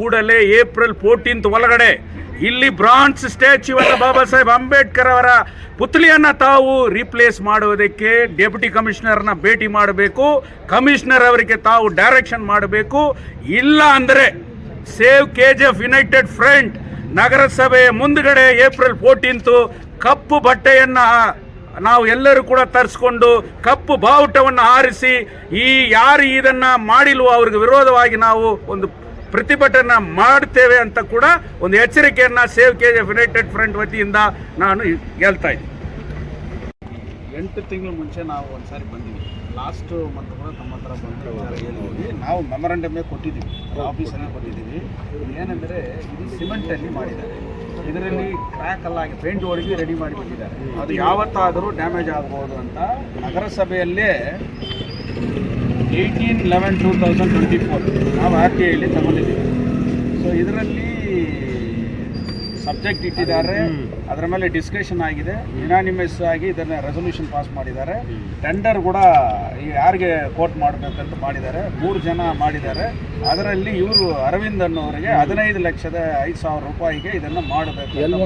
ಕೂಡಲೇ ಏಪ್ರಿಲ್ 14 ಒಳಗಡೆ ಇಲ್ಲಿ ಬ್ರಾನ್ಸ್ ಸ್ಟ್ಯಾಚ್ಯೂ ಅನ್ನು ಬಾಬಾ ಸಾಹೇಬ್ ಅಂಬೇಡ್ಕರ್ ಅವರ ಪುತ್ಲಿಯನ್ನು ತಾವು ರೀಪ್ಲೇಸ್ ಮಾಡುವುದಕ್ಕೆ ಡೆಪ್ಯೂಟಿ ಕಮಿಷನರ್ನ ಭೇಟಿ ಮಾಡಬೇಕು. ಕಮಿಷನರ್ ಅವರಿಗೆ ತಾವು ಡೈರೆಕ್ಷನ್ ಮಾಡಬೇಕು. ಇಲ್ಲ ಅಂದರೆ ಸೇವ್ KGF ಯುನೈಟೆಡ್ ಫ್ರಂಟ್ ನಗರಸಭೆಯ ಮುಂದ್ಗಡೆ ಏಪ್ರಿಲ್ 14 ಕಪ್ಪು ಬಟ್ಟೆಯನ್ನು ನಾವು ಎಲ್ಲರೂ ಕೂಡ ತರಿಸ್ಕೊಂಡು ಕಪ್ಪು ಬಾವುಟವನ್ನು ಹಾರಿಸಿ ಯಾರು ಇದನ್ನು ಮಾಡಿಲ್ವೋ ಅವ್ರಿಗೆ ವಿರೋಧವಾಗಿ ನಾವು ಒಂದು ಪ್ರತಿಭಟನೆ ಮಾಡ್ತೇವೆ ಅಂತ ಕೂಡ ಒಂದು ಎಚ್ಚರಿಕೆಯನ್ನು ಸೇವ್ KGF ಯುನೈಟೆಡ್ ಫ್ರಂಟ್ ವತಿಯಿಂದ ನಾನು ಹೇಳ್ತಾ ಇದ್ದೀನಿ. 8 ತಿಂಗಳ ಮುಂಚೆ ನಾವು ಒಂದ್ಸಾರಿ ಬಂದಿವಿ. ಲಾಸ್ಟ್ ಮಂತ್ ಕೂಡ ನಮ್ಮ ಹತ್ರ ಬಂದು ಹೇಳಿದ್ವಿ. ನಾವು ಮೆಮೊರಂಡಮೇ ಕೊಟ್ಟಿದ್ದೀವಿ, ಆಫೀಸಲ್ಲಿ ಕೊಟ್ಟಿದ್ದೀವಿ. ಏನಂದರೆ ಇದು ಸಿಮೆಂಟಲ್ಲಿ ಮಾಡಿದ್ದಾರೆ, ಇದರಲ್ಲಿ ಕ್ರ್ಯಾಕ್ ಅಲ್ಲಾಗಿ ಪೇಂಟ್ ಹೊಡೆದು ರೆಡಿ ಮಾಡಿ ಕೊಟ್ಟಿದ್ದಾರೆ. ಅದು ಯಾವತ್ತಾದರೂ ಡ್ಯಾಮೇಜ್ ಆಗ್ಬೋದು ಅಂತ ನಗರಸಭೆಯಲ್ಲೇ 18/11/2024 ನಾವು RTIಯಲ್ಲಿ ತಗೊಂಡಿದ್ದೀವಿ. ಸೊ ಇದರಲ್ಲಿ ಸಬ್ಜೆಕ್ಟ್ ಇಟ್ಟಿದ್ದಾರೆ, ಅದರ ಮೇಲೆ ಡಿಸ್ಕಷನ್ ಆಗಿದೆ, ಯುನಾನಿಮಸ್ ಆಗಿ ಇದನ್ನು ರೆಸೊಲ್ಯೂಷನ್ ಪಾಸ್ ಮಾಡಿದ್ದಾರೆ. ಟೆಂಡರ್ ಕೂಡ ಯಾರಿಗೆ ಕೋಟ್ ಮಾಡಬೇಕಂತ ಮಾಡಿದ್ದಾರೆ, 3 ಜನ ಮಾಡಿದ್ದಾರೆ. ಅದರಲ್ಲಿ ಇವರು ಅರವಿಂದ್ ಅನ್ನೋರಿಗೆ 15,05,000 ರೂಪಾಯಿಗೆ ಇದನ್ನು ಮಾಡಬೇಕು ಅಂತ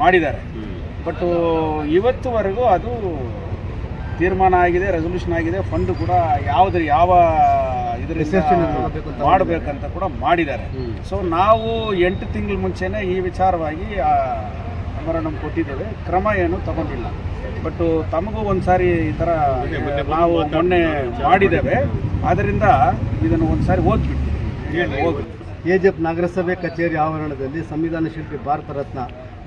ಮಾಡಿದ್ದಾರೆ. ಬಟ್ ಇವತ್ತುವರೆಗೂ ಅದು ತೀರ್ಮಾನ ಆಗಿದೆ, ರೆಸೊಲ್ಯೂಷನ್ ಆಗಿದೆ, ಫಂಡ್ ಕೂಡ ಯಾವ ಇದರಿಂದ ಮಾಡಬೇಕಂತ ಕೂಡ ಮಾಡಿದ್ದಾರೆ. ಸೊ ನಾವು 8 ತಿಂಗಳ ಮುಂಚೆನೇ ಈ ವಿಚಾರವಾಗಿ ಮೆಮೊರಂಡಮ್ ಕೊಟ್ಟಿದ್ದೇವೆ, ಕ್ರಮ ಏನು ತಗೊಂಡಿಲ್ಲ. ಬಟ್ ತಮಗೂ ಒಂದು ಸಾರಿ ಈ ಥರ ನಾವು ಮೊನ್ನೆ ಮಾಡಿದ್ದೇವೆ, ಆದ್ದರಿಂದ ಇದನ್ನು ಒಂದು ಸಾರಿ ಓದ್ಬಿಟ್ಟು KGF ನಗರಸಭೆ ಕಚೇರಿ ಆವರಣದಲ್ಲಿ ಸಂವಿಧಾನ ಶಿಲ್ಪಿ ಭಾರತ ರತ್ನ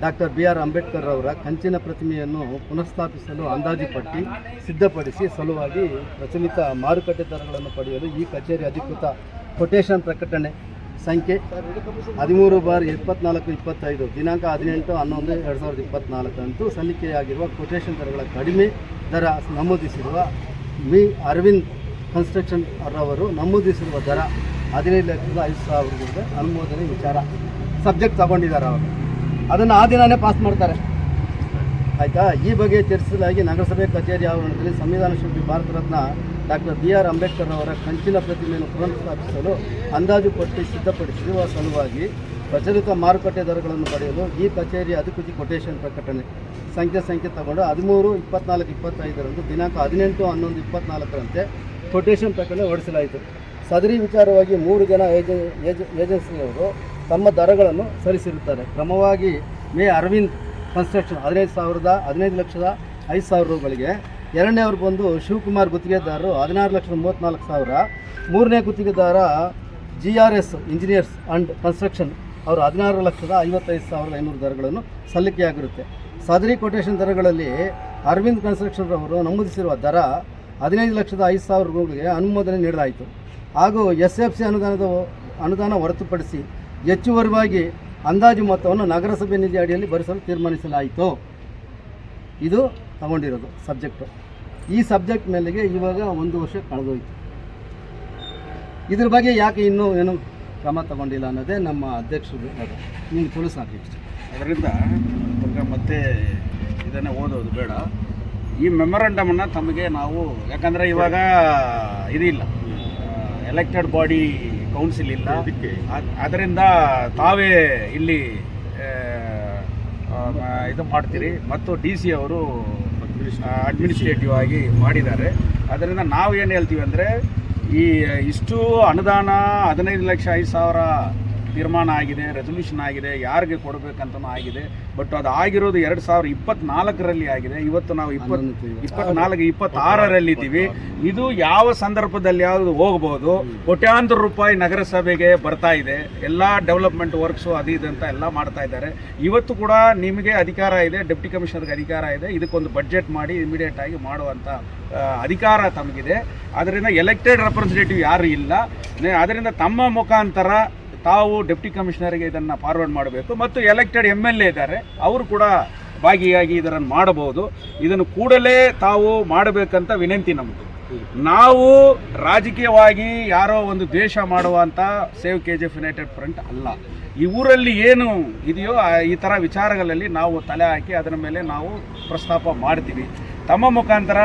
ಡಾಕ್ಟರ್ BR ಅಂಬೇಡ್ಕರ್ ಅವರ ಕಂಚಿನ ಪ್ರತಿಮೆಯನ್ನು ಪುನಃಸ್ಥಾಪಿಸಲು ಅಂದಾಜು ಪಟ್ಟಿ ಸಿದ್ಧಪಡಿಸಿ ಸಲುವಾಗಿ ಪ್ರಚಲಿತ ಮಾರುಕಟ್ಟೆ ದರಗಳನ್ನು ಪಡೆಯಲು ಈ ಕಚೇರಿ ಅಧಿಕೃತ ಕೊಟೇಶನ್ ಪ್ರಕಟಣೆ ಸಂಖ್ಯೆ 13/24/25 ದಿನಾಂಕ 18/11/2024 ಅಂತೂ ಸಲ್ಲಿಕೆಯಾಗಿರುವ ಕೊಟೇಶನ್ ದರಗಳ ಕಡಿಮೆ ದರ ನಮೂದಿಸಿರುವ ಅರವಿಂದ್ ಕನ್ಸ್ಟ್ರಕ್ಷನ್ ರವರು ನಮೂದಿಸಿರುವ ದರ 15,05,000 ಅನುಮೋದನೆ ವಿಚಾರ ಸಬ್ಜೆಕ್ಟ್ ತಗೊಂಡಿದ್ದಾರೆ. ಅವರು ಅದನ್ನು ಆ ದಿನವೇ ಪಾಸ್ ಮಾಡ್ತಾರೆ, ಆಯಿತಾ. ಈ ಬಗ್ಗೆ ಚರ್ಚಿಸಲಾಗಿ ನಗರಸಭೆ ಕಚೇರಿ ಆವರಣದಲ್ಲಿ ಸಂವಿಧಾನ ಶಿಲ್ಪಿ ಭಾರತ ರತ್ನ ಡಾಕ್ಟರ್ BR ಅಂಬೇಡ್ಕರ್ ಅವರ ಕಂಚಿನ ಪ್ರತಿಮೆಯನ್ನು ಪುನಃಸ್ಥಾಪಿಸಲು ಅಂದಾಜು ಪಟ್ಟಿ ಸಿದ್ಧಪಡಿಸಿರುವ ಸಲುವಾಗಿ ಪ್ರಚಲಿತ ಮಾರುಕಟ್ಟೆ ದರಗಳನ್ನು ಪಡೆಯಲು ಈ ಕಚೇರಿ ಅಧಿಕೃತ ಕೊಟೇಶನ್ ಪ್ರಕಟಣೆ ಸಂಖ್ಯೆ ತಗೊಂಡು 13/24/25 ದಿನಾಂಕ 18/11/24 ಕೊಟೇಶನ್ ಪ್ರಕಟಣೆ ಹೊರಡಿಸಲಾಯಿತು. ಸದರಿ ವಿಚಾರವಾಗಿ 3 ಜನ ಏಜೆನ್ಸಿಯವರು ತಮ್ಮ ದರಗಳನ್ನು ಸಲ್ಲಿಸಿರುತ್ತಾರೆ. ಕ್ರಮವಾಗಿ ಅರವಿಂದ್ ಕನ್ಸ್ಟ್ರಕ್ಷನ್ 15,05,000 ರೂಗಳಿಗೆ, ಎರಡನೇವ್ರು ಬಂದು ಶಿವಕುಮಾರ್ ಗುತ್ತಿಗೆದಾರರು 16,34,000, ಮೂರನೇ ಗುತ್ತಿಗೆದಾರ GRS ಇಂಜಿನಿಯರ್ಸ್ ಆ್ಯಂಡ್ ಕನ್ಸ್ಟ್ರಕ್ಷನ್ ಅವರು 16,55,500 ದರಗಳನ್ನು ಸಲ್ಲಿಕೆಯಾಗಿರುತ್ತೆ. ಸದರಿ ಕೊಟೇಶನ್ ದರಗಳಲ್ಲಿ ಅರವಿಂದ್ ಕನ್ಸ್ಟ್ರಕ್ಷನ್ ಅವರು ನಮೂದಿಸಿರುವ ದರ 15,05,000 ರೂಗಳಿಗೆ ಅನುಮೋದನೆ ನೀಡಲಾಯಿತು. ಹಾಗೂ SFC ಅನುದಾನ ಹೊರತುಪಡಿಸಿ ಹೆಚ್ಚುವರಿಯಾಗಿ ಅಂದಾಜು ಮೊತ್ತವನ್ನು ನಗರಸಭೆ ನಿಧಿ ಅಡಿಯಲ್ಲಿ ಭರಿಸಲು ತೀರ್ಮಾನಿಸಲಾಯಿತು. ಇದು ತಗೊಂಡಿರೋದು ಸಬ್ಜೆಕ್ಟು. ಈ ಸಬ್ಜೆಕ್ಟ್ ಮೇಲೆಗೆ ಇವಾಗ 1 ವರ್ಷ ಕಳೆದೋಯ್ತು. ಇದ್ರ ಬಗ್ಗೆ ಯಾಕೆ ಇನ್ನೂ ಏನು ಕ್ರಮ ತಗೊಂಡಿಲ್ಲ ಅನ್ನೋದೇ ನಮ್ಮ ಅಧ್ಯಕ್ಷರು ನೀವು ತಿಳಿಸಾಕಿ. ಅದರಿಂದ ಮತ್ತೆ ಇದನ್ನೇ ಓದೋದು ಬೇಡ. ಈ ಮೆಮೊರಂಡಮನ್ನು ತಮಗೆ ನಾವು, ಯಾಕಂದರೆ ಇವಾಗ ಇದಿಲ್ಲ, ಎಲೆಕ್ಟೆಡ್ ಬಾಡಿ ಕೌನ್ಸಿಲ್ ಇಲ್ಲ, ಅದರಿಂದ ತಾವೇ ಇಲ್ಲಿ ಇದು ಮಾಡ್ತೀರಿ. ಮತ್ತು DC ಅವರು ಅಡ್ಮಿನಿಸ್ಟ್ರೇಟಿವ್ ಆಗಿ ಮಾಡಿದ್ದಾರೆ. ಅದರಿಂದ ನಾವು ಏನು ಹೇಳ್ತೀವಿ ಅಂದರೆ, ಇಷ್ಟು ಅನುದಾನ 15,05,000 ತೀರ್ಮಾನ ಆಗಿದೆ, ರೆಸೊಲ್ಯೂಷನ್ ಆಗಿದೆ, ಯಾರಿಗೆ ಕೊಡಬೇಕಂತನೂ ಆಗಿದೆ. ಬಟ್ ಅದು ಆಗಿರೋದು 2024ರಲ್ಲಿ ಆಗಿದೆ. ಇವತ್ತು ನಾವು 2024-26ರಲ್ಲಿದ್ದೀವಿ. ಇದು ಯಾವ ಸಂದರ್ಭದಲ್ಲಿ ಯಾವುದು ಹೋಗ್ಬೋದು. ಕೋಟ್ಯಾಂತರ ರೂಪಾಯಿ ನಗರಸಭೆಗೆ ಬರ್ತಾ ಇದೆ, ಎಲ್ಲ ಡೆವಲಪ್ಮೆಂಟ್ ವರ್ಕ್ಸು ಅದು ಇದು ಅಂತ ಎಲ್ಲ ಮಾಡ್ತಾ ಇದ್ದಾರೆ. ಇವತ್ತು ಕೂಡ ನಿಮಗೆ ಅಧಿಕಾರ ಇದೆ, ಡೆಪ್ಟಿ ಕಮಿಷನರ್ಗೆ ಅಧಿಕಾರ ಇದೆ, ಇದಕ್ಕೊಂದು ಬಡ್ಜೆಟ್ ಮಾಡಿ ಇಮಿಡಿಯೇಟ್ ಆಗಿ ಮಾಡುವಂಥ ಅಧಿಕಾರ ತಮಗಿದೆ. ಅದರಿಂದ ಎಲೆಕ್ಟೆಡ್ ರೆಪ್ರೆಸೆಂಟೇಟಿವ್ ಯಾರು ಇಲ್ಲ. ಅದರಿಂದ ತಮ್ಮ ಮುಖಾಂತರ ತಾವು ಡೆಪ್ಟಿ ಕಮಿಷನರ್ಗೆ ಇದನ್ನು ಫಾರ್ವರ್ಡ್ ಮಾಡಬೇಕು. ಮತ್ತು ಎಲೆಕ್ಟೆಡ್ MLA ಇದ್ದಾರೆ, ಅವರು ಕೂಡ ಭಾಗಿಯಾಗಿ ಇದನ್ನು ಮಾಡಬಹುದು. ಇದನ್ನು ಕೂಡಲೇ ತಾವು ಮಾಡಬೇಕಂತ ವಿನಂತಿ ನಮ್ಮದು. ನಾವು ರಾಜಕೀಯವಾಗಿ ಯಾರೋ ಒಂದು ದ್ವೇಷ ಮಾಡುವಂಥ ಸೇವ್ KGF ಯುನೈಟೆಡ್ ಫ್ರಂಟ್ ಅಲ್ಲ. ಈ ಊರಲ್ಲಿ ಏನು ಇದೆಯೋ ಈ ಥರ ವಿಚಾರಗಳಲ್ಲಿ ನಾವು ತಲೆ ಹಾಕಿ ಅದರ ಮೇಲೆ ನಾವು ಪ್ರಸ್ತಾಪ ಮಾಡ್ತೀವಿ. ತಮ್ಮ ಮುಖಾಂತರ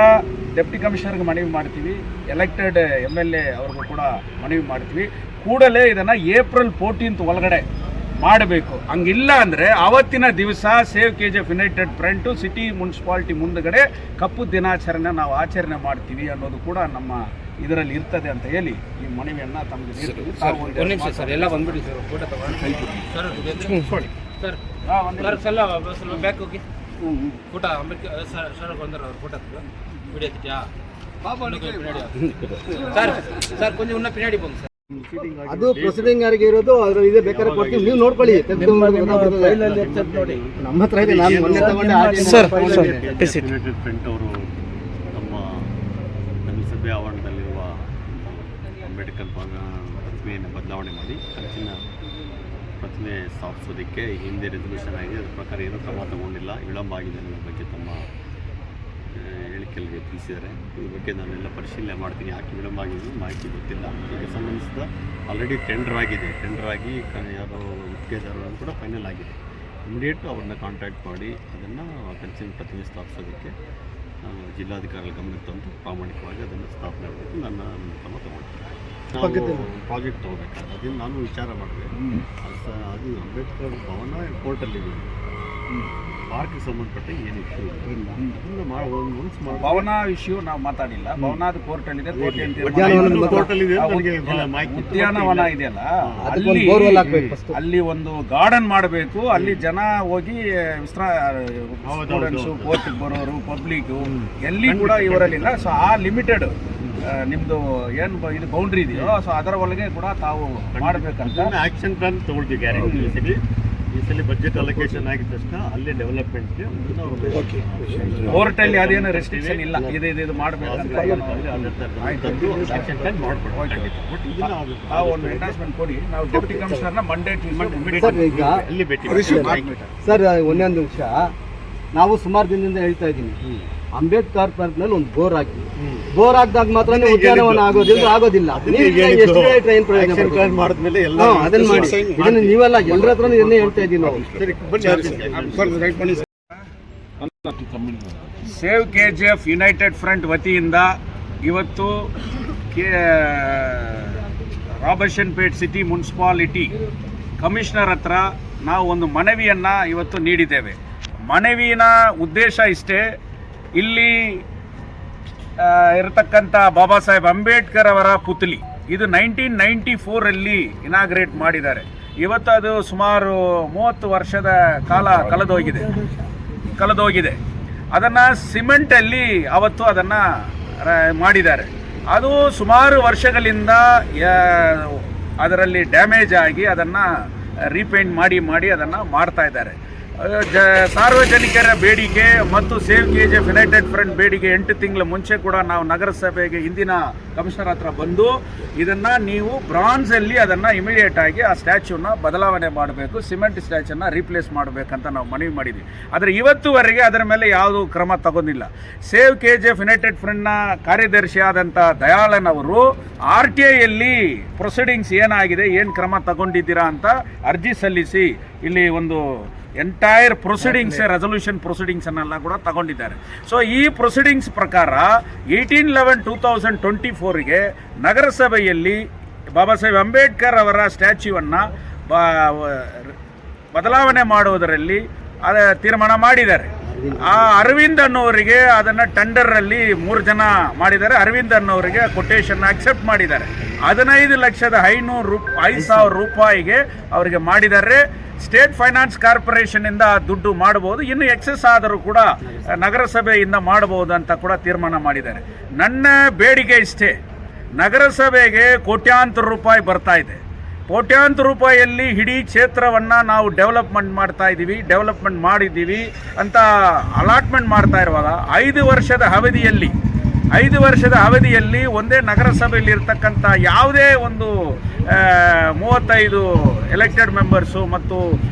ಡೆಪ್ಟಿ ಕಮಿಷನರ್ಗೆ ಮನವಿ ಮಾಡ್ತೀವಿ, ಎಲೆಕ್ಟೆಡ್ MLA ಅವ್ರಿಗೂ ಕೂಡ ಮನವಿ ಮಾಡ್ತೀವಿ. ಕೂಡಲೇ ಇದನ್ನು ಏಪ್ರಿಲ್ 14 ಒಳಗಡೆ ಮಾಡಬೇಕು. ಹಂಗಿಲ್ಲ ಅಂದರೆ ಆವತ್ತಿನ ದಿವಸ save KGF United front city municipality ಮುಂದುಗಡೆ ಕಪ್ಪು ದಿನಾಚರಣೆ ನಾವು ಆಚರಣೆ ಮಾಡ್ತೀವಿ ಅನ್ನೋದು ಕೂಡ ನಮ್ಮ ಇದರಲ್ಲಿ ಇರ್ತದೆ ಅಂತ ಹೇಳಿ ಈ ಮನವಿಯನ್ನು ತಮಗೆ ನೀಡ್ತೀವಿ. ಒಂದು ನಿಮಿಷ ಸರ್, ಎಲ್ಲ ಬಂದ್ಬಿಡಿ ಸರ್, ಫೋಟೋ ತಗೊಂಡು ಸರ್ ಬ್ಯಾಕ್ ಹೋಗಿ ಫೋಟೋ ಅಂಬೇಡ್ಕರ್ ಸರ್ ಬಂದರು ಅವ್ರ ಫೋಟೋ ವಿಡಿಯೋ ತಿಟ್ಟಿಯಾ ಸರ್ ಸರ್ ಕೊಂಚ ಉನ್ನ ಪಿನಾಡಿ ಬಂದು ಸರ್. ಅದು ಪ್ರೊಸೀಡಿಂಗ್ ಯಾರಿಗೆ ಇರೋದು ಅದ್ರ ಇದೆ, ಬೇಕಾದ್ರೆ ಕೊಡ್ತೀವಿ, ನೀವು ನೋಡ್ಕೊಳ್ಳಿ. ನಮ್ಮ ಹತ್ರ ಇದೆ, ನಾನು ಮೊನ್ನೆ ತಗೊಂಡೆ. ಯುನೈಟೆಡ್ ಫ್ರಂಟ್ ಅವರು ನಮ್ಮ ನಗರಸಭೆ ಆವರಣದಲ್ಲಿರುವ ಅಂಬೇಡ್ಕರ್ ಪ್ರತಿಮೆಯನ್ನು ಬದಲಾವಣೆ ಮಾಡಿ ಕಂಚಿನ ಪ್ರತಿಮೆ ಸ್ಥಾಪಿಸೋದಕ್ಕೆ ಹಿಂದೆ ರೆಸಲ್ಯೂಷನ್ ಆಗಿದೆ. ಅದರ ಪ್ರಕಾರ ಏನೂ ಕ್ರಮ ತಗೊಂಡಿಲ್ಲ, ವಿಳಂಬ ಆಗಿದೆ ಅನ್ನೋ ಬಗ್ಗೆ ತಮ್ಮ ಹೇಳಿಕೆಗಳಿಗೆ ತಿಳಿಸಿದ್ದಾರೆ. ಇದ್ರ ಬಗ್ಗೆ ನಾನೆಲ್ಲ ಪರಿಶೀಲನೆ ಮಾಡ್ತೀನಿ, ಯಾಕೆ ವಿಳಂಬ ಆಗಿದೆ ಮಾಹಿತಿ ಗೊತ್ತಿಲ್ಲ. ಇದಕ್ಕೆ ಸಂಬಂಧಿಸಿದ ಆಲ್ರೆಡಿ ಟೆಂಡರ್ ಆಗಿ ಯಾರು ಗುತ್ತಿಗೆದಾರರು ಕೂಡ ಫೈನಲ್ ಆಗಿದೆ. ಇಮಿಡಿಯೇಟ್ ಅವ್ರನ್ನ ಕಾಂಟ್ಯಾಕ್ಟ್ ಮಾಡಿ ಅದನ್ನು ಕಂಚಿನ ಪ್ರತಿಮೆ ಸ್ಥಾಪಿಸೋದಕ್ಕೆ ನಾನು ಜಿಲ್ಲಾಧಿಕಾರಿಗಳ ಗಮನಕ್ಕೆ ತಂದು ಪ್ರಾಮಾಣಿಕವಾಗಿ ಅದನ್ನು ಸ್ಥಾಪನೆ ಮಾಡಬೇಕು. ನನ್ನ ಕ್ರಮ ತಗೊಳ್ತೀನಿ. ಪ್ರಾಜೆಕ್ಟ್ ತೊಗೋಬೇಕಾದ್ರೆ ಅದನ್ನು ನಾನು ವಿಚಾರ ಮಾಡಿದೆ. ಅದು ಅಂಬೇಡ್ಕರ್ ಭವನ ಕೋರ್ಟಲ್ಲಿದೆ, ಪಾರ್ಕ್ಗೆ ಸಂಬಂಧಪಟ್ಟ ಏನಿತ್ತು ಭವನ ಇಶ್ಯೂ ನಾವು ಮಾತಾಡಿಲ್ಲ. ಭವನದ ಕೋರ್ಟಲ್ಲಿದೆ, ಉದ್ಯಾನವನ ಇದೆಯಲ್ಲ ಅಲ್ಲಿ ಒಂದು ಗಾರ್ಡನ್ ಮಾಡಬೇಕು. ಅಲ್ಲಿ ಜನ ಹೋಗಿ ಸ್ಟೂಡೆಂಟ್ಸು, ಕೋರ್ಟ್ಗೆ ಬರೋರು, ಪಬ್ಲಿಕ್ ಎಲ್ಲಿ ಕೂಡ ಇವರಲ್ಲಿಲ್ಲ. ಸೊ ಆ ಲಿಮಿಟೆಡ್ ನಿಮ್ಮದು ಏನು ಇದು ಬೌಂಡ್ರಿ ಇದೆಯೋ, ಸೊ ಅದರ ಒಳಗೆ ಕೂಡ ತಾವು ಮಾಡಬೇಕಂತ ಆ್ಯಕ್ಷನ್ ಪ್ಲಾನ್ ತೊಗೊಳ್ತೀವಿ. ಗ್ಯಾರಂಟಿ ಈ ಸಲ ಬಜೆಟ್ ಅಲೋಕೇಶನ್ ಆಗಿದ ತಕ್ಷಣ ಅಲ್ಲೇ ಡೆವಲಪ್ಮೆಂಟ್ಗೆ ಕೋರ್ಟಲ್ಲಿ ಅದೇನು ರೆಸ್ಟ್ರಿಕ್ಷನ್ ಇಲ್ಲ, ಇದು ಮಾಡಬೇಕಂತ ನಾವು ಒಂದು ಎಂಡಾಸ್ಮೆಂಟ್ ಕೊಡಿ. ನಾವು ಡೆಪ್ಟಿ ಕಮಿಷನರ್ನ ಮಂಡೇ ಅಲ್ಲಿ ಭೇಟಿ. ಸರ್, ಒಂದೊಂದು ವಿಷಯ ನಾವು ಸುಮಾರು ದಿನದಿಂದ ಹೇಳ್ತಾ ಇದ್ದೀನಿ, ಅಂಬೇಡ್ಕರ್ ಪಾರ್ಕ್ನಲ್ಲಿ ಒಂದು ಬೋರ್ ಹಾಕಿ, ಬೋರ್ ಹಾಕಿದಾಗ ಮಾತ್ರ ಉದ್ಯಾನವನ ಆಗೋದಿಲ್ಲ. ಮಾಡಿದ್ಮೇಲೆ ಅದನ್ನ ಮಾಡಿ, ಇದನ್ನು ನೀವೆಲ್ಲ ಎಲ್ಲರ ಹತ್ರ ಇದನ್ನೇ ಹೇಳ್ತಾ ಇದ್ದೀವಿ ನಾವು. ಸೇವ್ KGF ಯುನೈಟೆಡ್ ಫ್ರಂಟ್ ವತಿಯಿಂದ ಇವತ್ತು ರಾಬರ್ಷನ್ಪೇಟ್ ಸಿಟಿ ಮುನ್ಸಿಪಾಲಿಟಿ ಕಮಿಷನರ್ ಹತ್ರ ನಾವು ಒಂದು ಮನವಿಯನ್ನು ಇವತ್ತು ನೀಡಿದ್ದೇವೆ. ಮನವಿನ ಉದ್ದೇಶ ಇಷ್ಟೇ, ಇಲ್ಲಿ ಇರತಕ್ಕಂಥ ಬಾಬಾ ಸಾಹೇಬ್ ಅಂಬೇಡ್ಕರ್ ಅವರ ಪುತ್ಲಿ ಇದು 1994 ಇನಾಗ್ರೇಟ್ ಮಾಡಿದ್ದಾರೆ. ಇವತ್ತು ಅದು ಸುಮಾರು 30 ವರ್ಷದ ಕಾಲ ಕಳೆದೋಗಿದೆ. ಅದನ್ನು ಸಿಮೆಂಟಲ್ಲಿ ಅವತ್ತು ಅದನ್ನು ಮಾಡಿದ್ದಾರೆ. ಅದು ಸುಮಾರು ವರ್ಷಗಳಿಂದ ಅದರಲ್ಲಿ ಡ್ಯಾಮೇಜ್ ಆಗಿ ಅದನ್ನು ರೀಪೇಂಟ್ ಮಾಡಿ ಅದನ್ನು ಮಾಡ್ತಾ ಇದ್ದಾರೆ. ಸಾರ್ವಜನಿಕರ ಬೇಡಿಕೆ ಮತ್ತು ಸೇವ್ KGF ಯುನೈಟೆಡ್ ಫ್ರಂಟ್ ಬೇಡಿಕೆ 8 ತಿಂಗಳ ಮುಂಚೆ ಕೂಡ ನಾವು ನಗರಸಭೆಗೆ ಹಿಂದಿನ ಕಮಿಷನರ್ ಹತ್ರ ಬಂದು ಇದನ್ನು ನೀವು ಬ್ರಾನ್ಸಲ್ಲಿ ಅದನ್ನು ಇಮಿಡಿಯೇಟ್ ಆಗಿ ಆ ಸ್ಟ್ಯಾಚ್ಯೂನ ಬದಲಾವಣೆ ಮಾಡಬೇಕು, ಸಿಮೆಂಟ್ ಸ್ಟ್ಯಾಚ್ಯೂನ ರೀಪ್ಲೇಸ್ ಮಾಡಬೇಕಂತ ನಾವು ಮನವಿ ಮಾಡಿದ್ವಿ. ಆದರೆ ಇವತ್ತುವರೆಗೆ ಅದರ ಮೇಲೆ ಯಾವುದೂ ಕ್ರಮ ತಗೊಂಡಿಲ್ಲ. ಸೇವ್ KGF ಯುನೈಟೆಡ್ ಫ್ರಂಟ್ನ ಕಾರ್ಯದರ್ಶಿ ಆದಂಥ ದಯಾಳನ್ ಅವರು RTIಯಲ್ಲಿ ಪ್ರೊಸೀಡಿಂಗ್ಸ್ ಏನಾಗಿದೆ, ಏನು ಕ್ರಮ ತಗೊಂಡಿದ್ದೀರಾ ಅಂತ ಅರ್ಜಿ ಸಲ್ಲಿಸಿ ಇಲ್ಲಿ ಒಂದು ಎಂಟೈರ್ ಪ್ರೊಸೀಡಿಂಗ್ಸ್ ರೆಸಲ್ಯೂಷನ್ ಪ್ರೊಸೀಡಿಂಗ್ಸನ್ನೆಲ್ಲ ಕೂಡ ತಗೊಂಡಿದ್ದಾರೆ. ಸೊ ಈ ಪ್ರೊಸೀಡಿಂಗ್ಸ್ ಪ್ರಕಾರ 18/11/2024 ನಗರಸಭೆಯಲ್ಲಿ ಬಾಬಾ ಸಾಹೇಬ್ ಅಂಬೇಡ್ಕರ್ ಅವರ ಸ್ಟ್ಯಾಚ್ಯೂವನ್ನು ಬದಲಾವಣೆ ಮಾಡುವುದರಲ್ಲಿ ತೀರ್ಮಾನ ಮಾಡಿದ್ದಾರೆ. ಆ ಅರವಿಂದ್ ಅನ್ನೋರಿಗೆ ಅದನ್ನು ಟೆಂಡರಲ್ಲಿ 3 ಜನ ಮಾಡಿದ್ದಾರೆ. ಅರವಿಂದ್ ಅನ್ನೋರಿಗೆ ಕೊಟೇಶನ್ ಅಕ್ಸೆಪ್ಟ್ ಮಾಡಿದ್ದಾರೆ. 15,500,000 ರೂಪಾಯಿಗೆ ಅವರಿಗೆ ಮಾಡಿದ್ದಾರೆ. ಸ್ಟೇಟ್ ಫೈನಾನ್ಸ್ ಕಾರ್ಪೊರೇಷನ್ನಿಂದ ದುಡ್ಡು ಮಾಡಬಹುದು, ಇನ್ನು ಎಕ್ಸೆಸ್ ಆದರೂ ಕೂಡ ನಗರಸಭೆಯಿಂದ ಮಾಡಬಹುದು ಅಂತ ಕೂಡ ತೀರ್ಮಾನ ಮಾಡಿದ್ದಾರೆ. ನನ್ನ ಬೇಡಿಕೆ ಇಷ್ಟೇ, ನಗರಸಭೆಗೆ ಕೋಟ್ಯಾಂತರ ರೂಪಾಯಿ ಬರ್ತಾ ಇದೆ. ಕೋಟ್ಯಾಂತರ ರೂಪಾಯಿಯಲ್ಲಿ ಇಡೀ ಕ್ಷೇತ್ರವನ್ನು ನಾವು ಡೆವಲಪ್ಮೆಂಟ್ ಮಾಡಿದ್ದೀವಿ ಅಂತ ಅಲಾಟ್ಮೆಂಟ್ ಮಾಡ್ತಾ ಇರುವಾಗ 5 ವರ್ಷದ ಅವಧಿಯಲ್ಲಿ ಒಂದೇ ನಗರಸಭೆಯಲ್ಲಿ ಇರ್ತಕ್ಕಂಥ ಯಾವುದೇ ಒಂದು 35 ಎಲೆಕ್ಟೆಡ್ ಮೆಂಬರ್ಸು ಮತ್ತು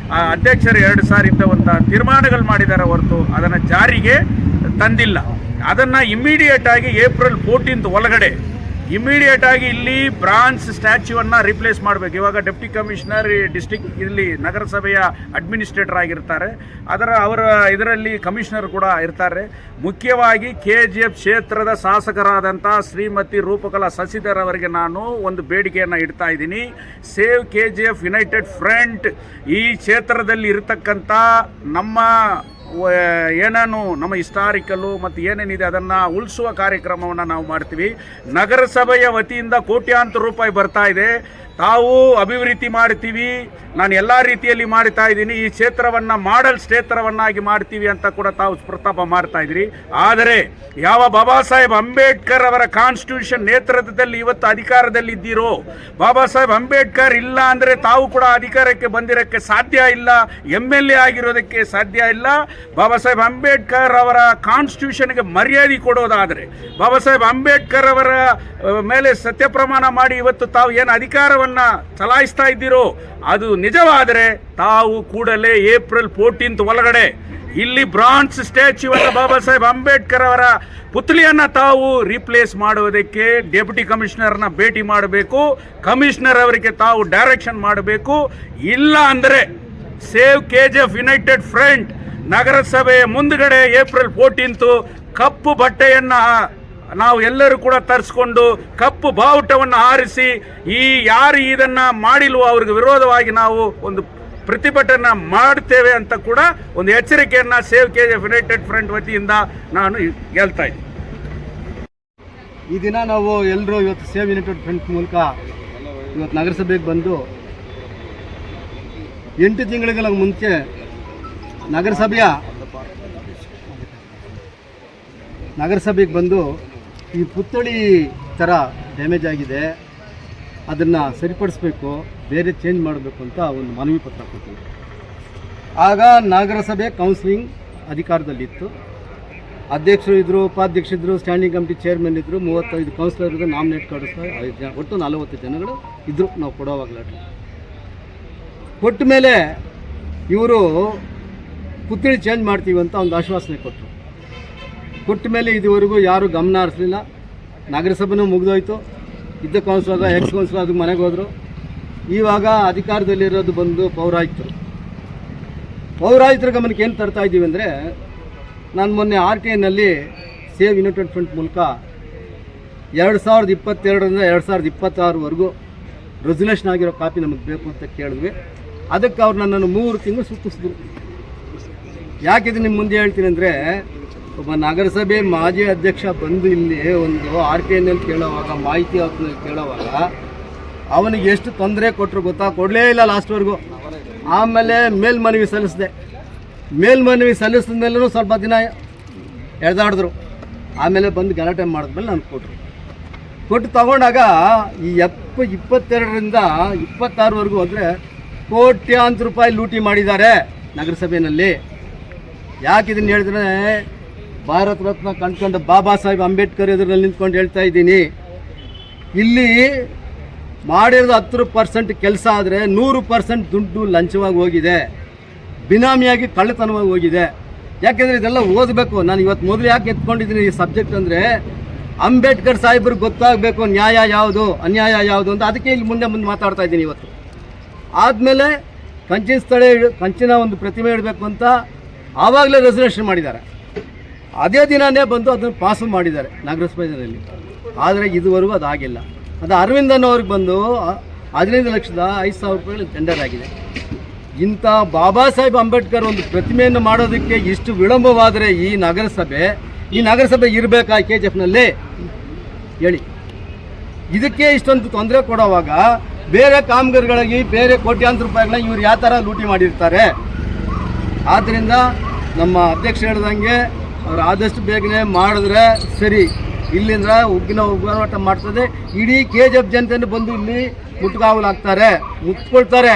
ಅಧ್ಯಕ್ಷರು 2 ಸಾರಿ ಇದ್ದವಂಥ ತೀರ್ಮಾನಗಳು ಮಾಡಿದ್ದಾರೆ ಹೊರತು ಅದನ್ನು ಜಾರಿಗೆ ತಂದಿಲ್ಲ. ಅದನ್ನು ಇಮ್ಮಿಡಿಯೇಟ್ ಆಗಿ ಏಪ್ರಿಲ್ 14 ಒಳಗಡೆ ಇಮಿಡಿಯೇಟ್ ಆಗಿ ಇಲ್ಲಿ ಬ್ರಾನ್ಸ್ ಸ್ಟ್ಯಾಚ್ಯೂವನ್ನು ರಿಪ್ಲೇಸ್ ಮಾಡಬೇಕು. ಇವಾಗ ಡೆಪ್ಟಿ ಕಮಿಷನರ್ ಡಿಸ್ಟ್ರಿಕ್ಟ್ ಇಲ್ಲಿ ನಗರಸಭೆಯ ಅಡ್ಮಿನಿಸ್ಟ್ರೇಟರ್ ಆಗಿರ್ತಾರೆ, ಅವರ ಇದರಲ್ಲಿ ಕಮಿಷನರ್ ಕೂಡ ಇರ್ತಾರೆ. ಮುಖ್ಯವಾಗಿ KGF ಕ್ಷೇತ್ರದ ಶಾಸಕರಾದಂಥ ಶ್ರೀಮತಿ ರೂಪಕಲಾ ಶಶಿಧರ್ ಅವರಿಗೆ ನಾನು ಒಂದು ಬೇಡಿಕೆಯನ್ನು ಇಡ್ತಾ ಇದ್ದೀನಿ. ಸೇವ್ KGF ಯುನೈಟೆಡ್ ಫ್ರಂಟ್ ಈ ಕ್ಷೇತ್ರದಲ್ಲಿ ಇರತಕ್ಕಂಥ ನಮ್ಮ ಏನೇನು ನಮ್ಮ ಹಿಸ್ಟಾರಿಕಲ್ಲು ಮತ್ತು ಏನೇನಿದೆ ಅದನ್ನು ಉಳಿಸುವ ಕಾರ್ಯಕ್ರಮವನ್ನು ನಾವು ಮಾಡ್ತೀವಿ. ನಗರಸಭೆಯ ವತಿಯಿಂದ ಕೋಟ್ಯಾಂತರ ರೂಪಾಯಿ ಬರ್ತಾ ಇದೆ. ತಾವು ಅಭಿವೃದ್ಧಿ ಮಾಡ್ತೀವಿ, ನಾನು ಎಲ್ಲ ರೀತಿಯಲ್ಲಿ ಮಾಡ್ತಾ ಇದ್ದೀನಿ, ಈ ಕ್ಷೇತ್ರವನ್ನು ಮಾಡೆಲ್ ಕ್ಷೇತ್ರವನ್ನಾಗಿ ಮಾಡ್ತೀವಿ ಅಂತ ಕೂಡ ತಾವು ಪ್ರಸ್ತಾಪ ಮಾಡ್ತಾ ಇದ್ದೀರಿ. ಆದರೆ ಯಾವ ಬಾಬಾ ಸಾಹೇಬ್ ಅಂಬೇಡ್ಕರ್ ಅವರ ಕಾನ್ಸ್ಟಿಟ್ಯೂಷನ್ ನೇತೃತ್ವದಲ್ಲಿ ಇವತ್ತು ಅಧಿಕಾರದಲ್ಲಿ ಇದ್ದೀರೋ, ಬಾಬಾ ಸಾಹೇಬ್ ಅಂಬೇಡ್ಕರ್ ಇಲ್ಲ ಅಂದರೆ ತಾವು ಕೂಡ ಅಧಿಕಾರಕ್ಕೆ ಬಂದಿರೋಕ್ಕೆ ಸಾಧ್ಯ ಇಲ್ಲ, MLA ಆಗಿರೋದಕ್ಕೆ ಸಾಧ್ಯ ಇಲ್ಲ. ಬಾಬಾ ಸಾಹೇಬ್ ಅಂಬೇಡ್ಕರ್ ಅವರ ಕಾನ್ಸ್ಟಿಟ್ಯೂಷನ್ಗೆ ಮರ್ಯಾದೆ ಕೊಡೋದಾದರೆ, ಬಾಬಾ ಸಾಹೇಬ್ ಅಂಬೇಡ್ಕರ್ ಅವರ ಮೇಲೆ ಸತ್ಯಪ್ರಮಾಣ ಮಾಡಿ ಇವತ್ತು ತಾವು ಏನು ಅಧಿಕಾರವನ್ನು ಚಲಾಯಿಸ್ತಾ ಇದ್ದೀರೋ ಅದು ನಿಜವಾದರೆ ತಾವು ಕೂಡಲೇ ಏಪ್ರಿಲ್ 14 ಒಳಗಡೆ ಇಲ್ಲಿ ಬ್ರಾನ್ಸ್ ಸ್ಟ್ಯಾಚ್ಯೂವನ್ನು ಬಾಬಾ ಸಾಹೇಬ್ ಅಂಬೇಡ್ಕರ್ ಅವರ ಪುತ್ಲಿಯನ್ನು ತಾವು ರಿಪ್ಲೇಸ್ ಮಾಡುವುದಕ್ಕೆ ಡೆಪ್ಯೂಟಿ ಕಮಿಷನರ್ನ ಭೇಟಿ ಮಾಡಬೇಕು. ಕಮಿಷನರ್ ಅವರಿಗೆ ತಾವು ಡೈರೆಕ್ಷನ್ ಮಾಡಬೇಕು. ಇಲ್ಲ ಅಂದರೆ ಸೇವ್ KGF ಯುನೈಟೆಡ್ ಫ್ರಂಟ್ ನಗರಸಭೆಯ ಮುಂದುಗಡೆ ಏಪ್ರಿಲ್ 14 ಕಪ್ಪು ಬಟ್ಟೆಯನ್ನು ನಾವು ಎಲ್ಲರೂ ಕೂಡ ತರಿಸ್ಕೊಂಡು ಕಪ್ಪು ಬಾವುಟವನ್ನು ಹಾರಿಸಿ ಯಾರು ಇದನ್ನು ಮಾಡಿಲ್ವೋ ಅವ್ರಿಗೆ ವಿರೋಧವಾಗಿ ನಾವು ಒಂದು ಪ್ರತಿಭಟನೆ ಮಾಡ್ತೇವೆ ಅಂತ ಕೂಡ ಒಂದು ಎಚ್ಚರಿಕೆಯನ್ನು ಸೇವ್ KGF ಯುನೈಟೆಡ್ ಫ್ರಂಟ್ ವತಿಯಿಂದ ನಾನು ಹೇಳ್ತಾ ಇದ್ದೀನಿ. ಈ ದಿನ ನಾವು ಎಲ್ಲರೂ ಇವತ್ತು ಸೇವ್ ಯುನೈಟೆಡ್ ಫ್ರಂಟ್ ಮೂಲಕ ಇವತ್ತು ನಗರಸಭೆಗೆ ಬಂದು 8 ತಿಂಗಳ ಮುಂಚೆ ನಗರಸಭೆಗೆ ಬಂದು ಈ ಪುತ್ಥಳಿ ಥರ ಡ್ಯಾಮೇಜ್ ಆಗಿದೆ, ಅದನ್ನು ಸರಿಪಡಿಸ್ಬೇಕು, ಬೇರೆ ಚೇಂಜ್ ಮಾಡಬೇಕು ಅಂತ ಒಂದು ಮನವಿ ಪತ್ರ ಕೊಟ್ಟಿದ್ವಿ. ಆಗ ನಗರಸಭೆ ಕೌನ್ಸಿಲಿಂಗ್ ಅಧಿಕಾರದಲ್ಲಿತ್ತು. ಅಧ್ಯಕ್ಷರು ಇದ್ದರು, ಉಪಾಧ್ಯಕ್ಷರಿದ್ದರು, ಸ್ಟ್ಯಾಂಡಿಂಗ್ ಕಮಿಟಿ ಚೇರ್ಮನ್ ಇದ್ದರು, 35 ಕೌನ್ಸಿಲರ್ ಇದ್ದರು, ನಾಮಿನೇಟ್ ಕಳಿಸ್ತಾ 5 ಜನ, ಒಟ್ಟು 40 ಜನಗಳು ಇದ್ದರು. ನಾವು ಕೊಡೋವಾಗಲೇ ಕೊಟ್ಟ ಮೇಲೆ ಇವರು ಪುತ್ಥಳಿ ಚೇಂಜ್ ಮಾಡ್ತೀವಿ ಅಂತ ಒಂದು ಆಶ್ವಾಸನೆ ಕೊಟ್ಟರು. ಕೊಟ್ಟ ಮೇಲೆ ಇದುವರೆಗೂ ಯಾರೂ ಗಮನ ಹರಿಸಲಿಲ್ಲ. ನಗರಸಭೆನೂ ಮುಗಿದೋಯ್ತು. ಇದ್ದ ಕೌನ್ಸಿಲರ್ ಎಕ್ಸ್ ಕೌನ್ಸಿಲರ್ ಅದು ಮನೆಗೆ ಹೋದರು. ಇವಾಗ ಅಧಿಕಾರದಲ್ಲಿರೋದು ಬಂದು ಪೌರಾಯುಕ್ತರ ಗಮನಕ್ಕೆ ಏನು ತರ್ತಾ ಇದ್ದೀವಿ ಅಂದರೆ, ನಾನು ಮೊನ್ನೆ RTIನಲ್ಲಿ ಸೇವ್ ಯುನೈಟೆಡ್ ಫ್ರಂಟ್ ಮೂಲಕ 2022ರಿಂದ 2026ವರೆಗೂ ರೆಸಲ್ಯೂಷನ್ ಆಗಿರೋ ಕಾಪಿ ನಮಗೆ ಬೇಕು ಅಂತ ಕೇಳಿದ್ವಿ. ಅದಕ್ಕೆ ಅವ್ರು ನನ್ನನ್ನು 3 ತಿಂಗಳು ಸುತ್ತಿಸಿದ್ರು. ಯಾಕಿದು ನಿಮ್ಮ ಮುಂದೆ ಹೇಳ್ತೀನಿ ಅಂದರೆ, ಒಬ್ಬ ನಗರಸಭೆ ಮಾಜಿ ಅಧ್ಯಕ್ಷ ಬಂದು ಇಲ್ಲಿ ಒಂದು RTIನಲ್ಲಿ ಕೇಳೋವಾಗ, ಮಾಹಿತಿ ಹಕ್ಕಿನಲ್ಲಿ ಕೇಳೋವಾಗ ಅವನಿಗೆ ಎಷ್ಟು ತೊಂದರೆ ಕೊಟ್ಟರು ಗೊತ್ತಾ? ಕೊಡಲೇ ಇಲ್ಲ ಲಾಸ್ಟ್ವರೆಗೂ. ಆಮೇಲೆ ಮೇಲ್ಮನವಿ ಸಲ್ಲಿಸಿದ ಮೇಲೂ ಸ್ವಲ್ಪ ದಿನ ಎಳೆದಾಡಿದ್ರು. ಆಮೇಲೆ ಬಂದು ಗಲಾಟೆ ಮಾಡಿದ್ಮೇಲೆ ನಾನು ಕೊಟ್ಟು ತಗೊಂಡಾಗ ಈ 22ರಿಂದ 26ವರೆಗೂ ಹೋದರೆ ಕೋಟ್ಯಾಂತರ ರೂಪಾಯಿ ಲೂಟಿ ಮಾಡಿದ್ದಾರೆ ನಗರಸಭೆಯಲ್ಲಿ. ಯಾಕೆ ಇದನ್ನು ಹೇಳಿದ್ರೆ, ಭಾರತ ರತ್ನ ಕಂಡ್ಕೊಂಡ ಬಾಬಾ ಸಾಹೇಬ್ ಅಂಬೇಡ್ಕರ್ ಎದುರಲ್ಲಿ ನಿಂತ್ಕೊಂಡು ಹೇಳ್ತಾ ಇದ್ದೀನಿ. ಇಲ್ಲಿ ಮಾಡಿರೋದು 10% ಕೆಲಸ ಆದರೆ 100% ದುಡ್ಡು ಲಂಚವಾಗಿ ಹೋಗಿದೆ, ಬಿನಾಮಿಯಾಗಿ ಕಳ್ಳತನವಾಗಿ ಹೋಗಿದೆ. ಯಾಕೆಂದರೆ ಇದೆಲ್ಲ ಓದಬೇಕು. ನಾನು ಇವತ್ತು ಮೊದಲು ಯಾಕೆ ಎತ್ಕೊಂಡಿದ್ದೀನಿ ಈ ಸಬ್ಜೆಕ್ಟ್ ಅಂದರೆ, ಅಂಬೇಡ್ಕರ್ ಸಾಹೇಬ್ರಿಗೆ ಗೊತ್ತಾಗಬೇಕು ನ್ಯಾಯ ಯಾವುದು ಅನ್ಯಾಯ ಯಾವುದು ಅಂತ. ಅದಕ್ಕೆ ಇಲ್ಲಿ ಮುಂದೆ ಮಾತಾಡ್ತಾ ಇದ್ದೀನಿ. ಇವತ್ತು ಆದಮೇಲೆ ಕಂಚಿನ ಒಂದು ಪ್ರತಿಮೆ ಇಡಬೇಕು ಅಂತ ಆವಾಗಲೇ ರೆಸಲ್ಯೂಷನ್ ಮಾಡಿದ್ದಾರೆ. ಅದೇ ದಿನವೇ ಬಂದು ಅದನ್ನು ಪಾಸು ಮಾಡಿದ್ದಾರೆ ನಗರಸಭೆಯಲ್ಲಿ. ಆದರೆ ಇದುವರೆಗೂ ಅದಾಗಿಲ್ಲ. ಅದು ಅರವಿಂದನ್ ಅವ್ರಿಗೆ ಬಂದು 15,05,000 ರೂಪಾಯಿ ಟೆಂಡರ್ ಆಗಿದೆ. ಇಂಥ ಬಾಬಾ ಸಾಹೇಬ್ ಅಂಬೇಡ್ಕರ್ ಒಂದು ಪ್ರತಿಮೆಯನ್ನು ಮಾಡೋದಕ್ಕೆ ಇಷ್ಟು ವಿಳಂಬವಾದರೆ ಈ ನಗರಸಭೆ ಇರಬೇಕಾ KGFನಲ್ಲಿ ಹೇಳಿ? ಇದಕ್ಕೆ ಇಷ್ಟೊಂದು ತೊಂದರೆ ಕೊಡೋವಾಗ ಬೇರೆ ಕಾಮಗಾರಿಗಳಿಗೆ ಬೇರೆ ಕೋಟ್ಯಾಂತರ ರೂಪಾಯಿಗಳನ್ನ ಇವ್ರು ಯಾವ ಥರ ಲೂಟಿ ಮಾಡಿರ್ತಾರೆ. ಆದ್ದರಿಂದ ನಮ್ಮ ಅಧ್ಯಕ್ಷ ಹೇಳ್ದಂಗೆ ಅವ್ರು ಆದಷ್ಟು ಬೇಗನೆ ಮಾಡಿದ್ರೆ ಸರಿ. ಇಲ್ಲಿಂದ ಉಗ್ಗಿನ ಹೋರಾಟ ಮಾಡ್ತದೆ. ಇಡೀ KGF ಜನತೆಯನ್ನು ಬಂದು ಇಲ್ಲಿ ಮುಟ್ಕಾವಲಾಗ್ತಾರೆ, ಮುಟ್ಕೊಳ್ತಾರೆ.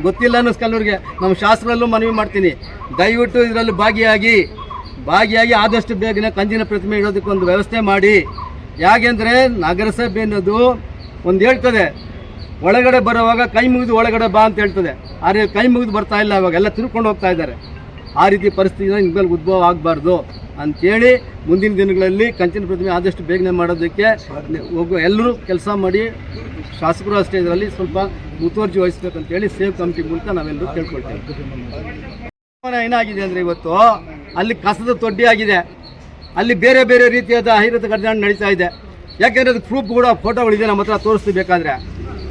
ಗೊತ್ತಿಲ್ಲ ಅನ್ನಿಸ್ಕಲ್ಲವ್ರಿಗೆ ನಮ್ಮ ಶಾಸ್ತ್ರದಲ್ಲೂ ಮನವಿ ಮಾಡ್ತೀನಿ, ದಯವಿಟ್ಟು ಇದರಲ್ಲಿ ಭಾಗಿಯಾಗಿ ಆದಷ್ಟು ಬೇಗನೆ ಕಂಚಿನ ಪ್ರತಿಮೆ ಇಡೋದಕ್ಕೆ ಒಂದು ವ್ಯವಸ್ಥೆ ಮಾಡಿ. ಯಾಕೆಂದರೆ ನಗರಸಭೆ ಅನ್ನೋದು ಒಂದು ಹೇಳ್ತದೆ, ಒಳಗಡೆ ಬರೋವಾಗ ಕೈ ಮುಗಿದು ಒಳಗಡೆ ಬಾ ಅಂತ ಹೇಳ್ತದೆ. ಆದರೆ ಕೈ ಮುಗಿದು ಬರ್ತಾ ಇಲ್ಲ, ಅವಾಗೆಲ್ಲ ತಿರ್ಕೊಂಡು ಹೋಗ್ತಾ ಇದ್ದಾರೆ. ಆ ರೀತಿ ಪರಿಸ್ಥಿತಿನ ನಿಮ್ಮಲ್ಲಿ ಉದ್ಭವ ಆಗಬಾರ್ದು ಅಂಥೇಳಿ ಮುಂದಿನ ದಿನಗಳಲ್ಲಿ ಕಂಚಿನ ಪ್ರತಿಮೆ ಆದಷ್ಟು ಬೇಗನೆ ಮಾಡೋದಕ್ಕೆ ಎಲ್ಲರೂ ಕೆಲಸ ಮಾಡಿ ಶಾಸಕರು ಅಷ್ಟೇ ಇದರಲ್ಲಿ ಸ್ವಲ್ಪ ಮುತುವರ್ಜಿ ವಹಿಸ್ಬೇಕಂತೇಳಿ ಸೇವ್ ಕಮಿಟಿ ಮೂಲಕ ನಾವೆಲ್ಲರೂ ಕೇಳ್ಕೊಳ್ತೇವೆ. ಏನಾಗಿದೆ ಅಂದರೆ ಇವತ್ತು ಅಲ್ಲಿ ಕಸದ ತೊಡ್ಡಿ ಆಗಿದೆ, ಅಲ್ಲಿ ಬೇರೆ ಬೇರೆ ರೀತಿಯಾದ ಅಹಿರತ ಘಟನೆ ನಡೀತಾ ಇದೆ. ಯಾಕೆಂದರೆ ಅದಕ್ಕೆ ಪ್ರೂಫ್ ಕೂಡ ಫೋಟೋಗಳಿದೆ, ನಮ್ಮ ಹತ್ರ ತೋರಿಸ್ಬೇಕಾದ್ರೆ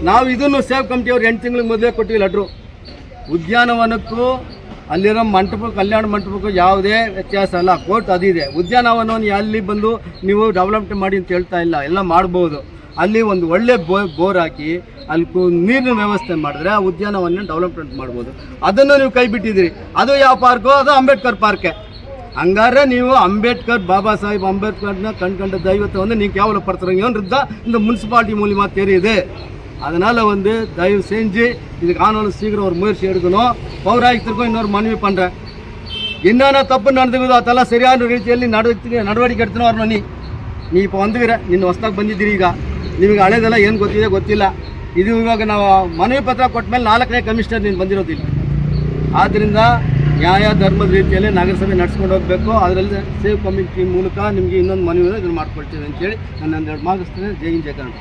ನಾವು ಇದನ್ನು ಸೇವ್ ಕಮಿಟಿಯವ್ರು 8 ತಿಂಗಳಿಗೆ ಮೊದಲೇ ಕೊಟ್ಟಿವಿ ಲೆಟ್ರು. ಉದ್ಯಾನವನಕ್ಕೂ ಅಲ್ಲಿರೋ ಮಂಟಪಕ್ಕೂ ಕಲ್ಯಾಣ ಮಂಟಪಕ್ಕೂ ಯಾವುದೇ ವ್ಯತ್ಯಾಸ ಅಲ್ಲ, ಕೋರ್ಟ್ ಅದಿದೆ. ಉದ್ಯಾನವನವನ್ನು ಅಲ್ಲಿ ಬಂದು ನೀವು ಡೆವಲಪ್ಮೆಂಟ್ ಮಾಡಿ ಅಂತ ಹೇಳ್ತಾ ಇಲ್ಲ, ಎಲ್ಲ ಮಾಡ್ಬೋದು. ಅಲ್ಲಿ ಒಂದು ಒಳ್ಳೆ ಬೋರ್ ಹಾಕಿ ಅಲ್ಲಿ ನೀರಿನ ವ್ಯವಸ್ಥೆ ಮಾಡಿದ್ರೆ ಆ ಉದ್ಯಾನವನ್ನ ಡೆವಲಪ್ಮೆಂಟ್ ಮಾಡ್ಬೋದು. ಅದನ್ನು ನೀವು ಕೈ ಬಿಟ್ಟಿದ್ದೀರಿ. ಅದು ಯಾವ ಪಾರ್ಕು? ಅದು ಅಂಬೇಡ್ಕರ್ ಪಾರ್ಕೆ. ಹಂಗಾರೆ ನೀವು ಅಂಬೇಡ್ಕರ್, ಬಾಬಾ ಸಾಹೇಬ್ ಅಂಬೇಡ್ಕರ್ನ ಕಂಡು ದೈವತ್ವವನ್ನು ನೀವು ಕೇವಲ ಪಡ್ತಾರಂತ இந்த முனிசிபாலிட்டி மூலியமாக தெரியுது. அதனால் தயவு செஞ்சு இதுக்கு ஆனாலும் சீக்கிரம் ஒரு முயற்சி எடுக்கணும். பௌராயுக்தருக்கும் இன்னொரு மனவி பண்ணுறேன், என்னென்ன தப்பு நடந்துக்குதோ அதெல்லாம் சரியான ರೀತಿಯಲ್ಲಿ ನಡವಳಿಕೆ எடுத்துன்னு வரணும். ನೀ இப்போ வந்துக்கிற, ನಿನ್ನ ಹೊಸದಾಗಿ ಬಂದಿದ್ದೀರಿ, ಈಗ ನಿಮಗೆ ಹಳೇದೆಲ್ಲ ಏನು ಗೊತ್ತಿದೆ ಗೊತ್ತಿಲ್ಲ. ಇದು ಇವಾಗ ನಾವು ಮನವಿ ಪತ್ರ ಕೊಟ್ಟ ಮೇಲೆ 4ನೇ ಕಮಿಷನರ್ ನೀನು ಬಂದಿರೋದಿಲ್ಲ. ಆದ್ದರಿಂದ ನ್ಯಾಯ ಧರ್ಮದ ರೀತಿಯಲ್ಲಿ ನಗರಸಭೆ ನಡ್ಸ್ಕೊಂಡು ಹೋಗಬೇಕು. ಅದರಲ್ಲಿ ಸೇವ್ ಕಮಿಟಿ ಮೂಲಕ ನಿಮಗೆ ಇನ್ನೊಂದು ಮನವಿ ಇದನ್ನು ಮಾಡ್ಕೊಳ್ತೀವಿ ಅಂತೇಳಿ ನಾನು 2 ಮಾಗಿಸ್ತೇನೆ. ಜೈ ಹಿಂದ್, ಜೈ ಕನ್ನಡ.